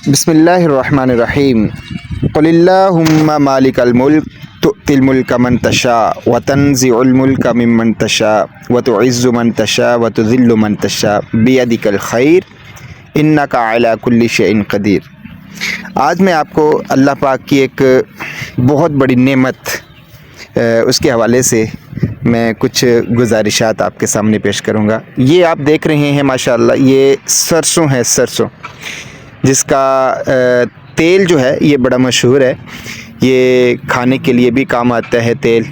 بسم اللہ الرحمن الرحیم قل اللہم مالک الملک تؤتی الملک من تشاء وتنزع الملک ممن تشاء وتعز من تشاء وتذل من تشاء بیدک الخیر انک علی کل شیء قدیر۔ آج میں آپ کو اللہ پاک کی ایک بہت بڑی نعمت اس کے حوالے سے میں کچھ گزارشات آپ کے سامنے پیش کروں گا۔ یہ آپ دیکھ رہے ہیں ماشاءاللہ، یہ سرسوں ہے، سرسوں جس کا تیل جو ہے یہ بڑا مشہور ہے، یہ کھانے کے لیے بھی کام آتا ہے تیل،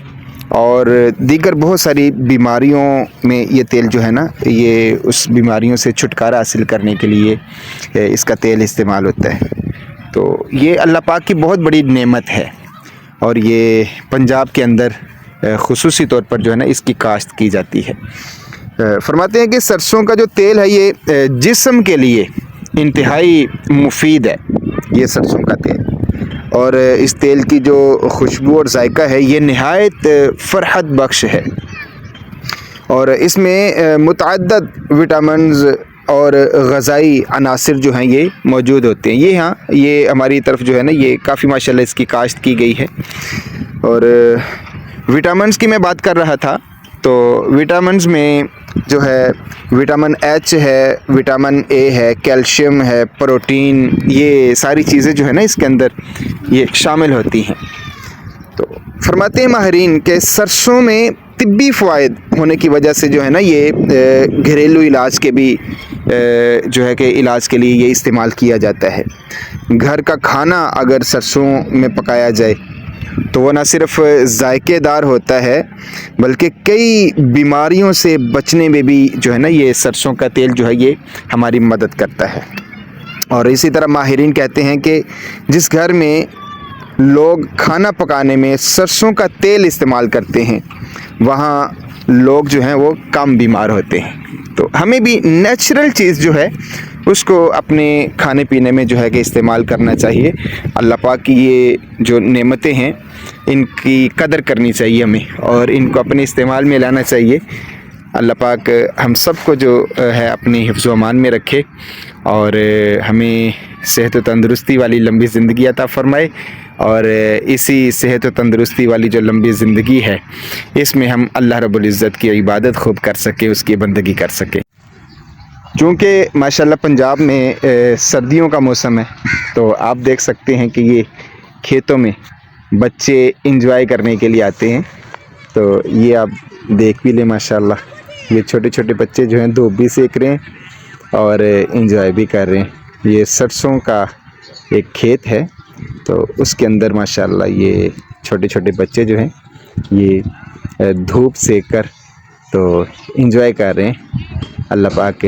اور دیگر بہت ساری بیماریوں میں یہ تیل جو ہے نا، یہ اس بیماریوں سے چھٹکارا حاصل کرنے کے لیے اس کا تیل استعمال ہوتا ہے۔ تو یہ اللہ پاک کی بہت بڑی نعمت ہے، اور یہ پنجاب کے اندر خصوصی طور پر جو ہے نا اس کی کاشت کی جاتی ہے۔ فرماتے ہیں کہ سرسوں کا جو تیل ہے یہ جسم کے لیے انتہائی مفید ہے، یہ سرسوں کا تیل، اور اس تیل کی جو خوشبو اور ذائقہ ہے یہ نہایت فرحت بخش ہے، اور اس میں متعدد وٹامنز اور غذائی عناصر جو ہیں یہ موجود ہوتے ہیں۔ یہ ہماری طرف جو ہے نا یہ کافی ماشاءاللہ اس کی کاشت کی گئی ہے۔ اور وٹامنز کی میں بات کر رہا تھا، تو وٹامنز میں جو ہے وٹامن ایچ ہے، وٹامن اے ہے، کیلشیم ہے، پروٹین، یہ ساری چیزیں جو ہے نا اس کے اندر یہ شامل ہوتی ہیں۔ تو فرماتے ہیں ماہرین کہ سرسوں میں طبی فوائد ہونے کی وجہ سے جو ہے نا یہ گھریلو علاج کے بھی جو ہے کہ علاج کے لیے یہ استعمال کیا جاتا ہے۔ گھر کا کھانا اگر سرسوں میں پکایا جائے تو وہ نہ صرف ذائقے دار ہوتا ہے بلکہ کئی بیماریوں سے بچنے میں بھی جو ہے نا یہ سرسوں کا تیل جو ہے یہ ہماری مدد کرتا ہے۔ اور اسی طرح ماہرین کہتے ہیں کہ جس گھر میں لوگ کھانا پکانے میں سرسوں کا تیل استعمال کرتے ہیں وہاں لوگ جو ہیں وہ کم بیمار ہوتے ہیں۔ تو ہمیں بھی نیچرل چیز جو ہے اس کو اپنے کھانے پینے میں جو ہے کہ استعمال کرنا چاہیے۔ اللہ پاک کی یہ جو نعمتیں ہیں ان کی قدر کرنی چاہیے ہمیں، اور ان کو اپنے استعمال میں لانا چاہیے۔ اللہ پاک ہم سب کو جو ہے اپنی حفظ و امان میں رکھے، اور ہمیں صحت و تندرستی والی لمبی زندگی عطا فرمائے، اور اسی صحت و تندرستی والی جو لمبی زندگی ہے اس میں ہم اللہ رب العزت کی عبادت خوب کر سکیں، اس کی بندگی کر سکیں۔ چونکہ ماشاءاللہ پنجاب میں سردیوں کا موسم ہے، تو آپ دیکھ سکتے ہیں کہ یہ کھیتوں میں بچے انجوائے کرنے کے لیے آتے ہیں۔ تو یہ آپ دیکھ بھی لیں ماشاءاللہ، یہ چھوٹے چھوٹے بچے جو ہیں دھوپ بھی سیک رہے ہیں اور انجوائے بھی کر رہے ہیں۔ یہ سرسوں کا ایک کھیت ہے، تو اس کے اندر ماشاءاللہ یہ چھوٹے چھوٹے بچے جو ہیں یہ دھوپ سیک کر تو انجوائے کر رہے ہیں۔ اللہ پاک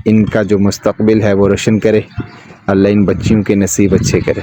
ان کا جو مستقبل ہے وہ روشن کرے، اللہ ان بچیوں کے نصیب اچھے کرے۔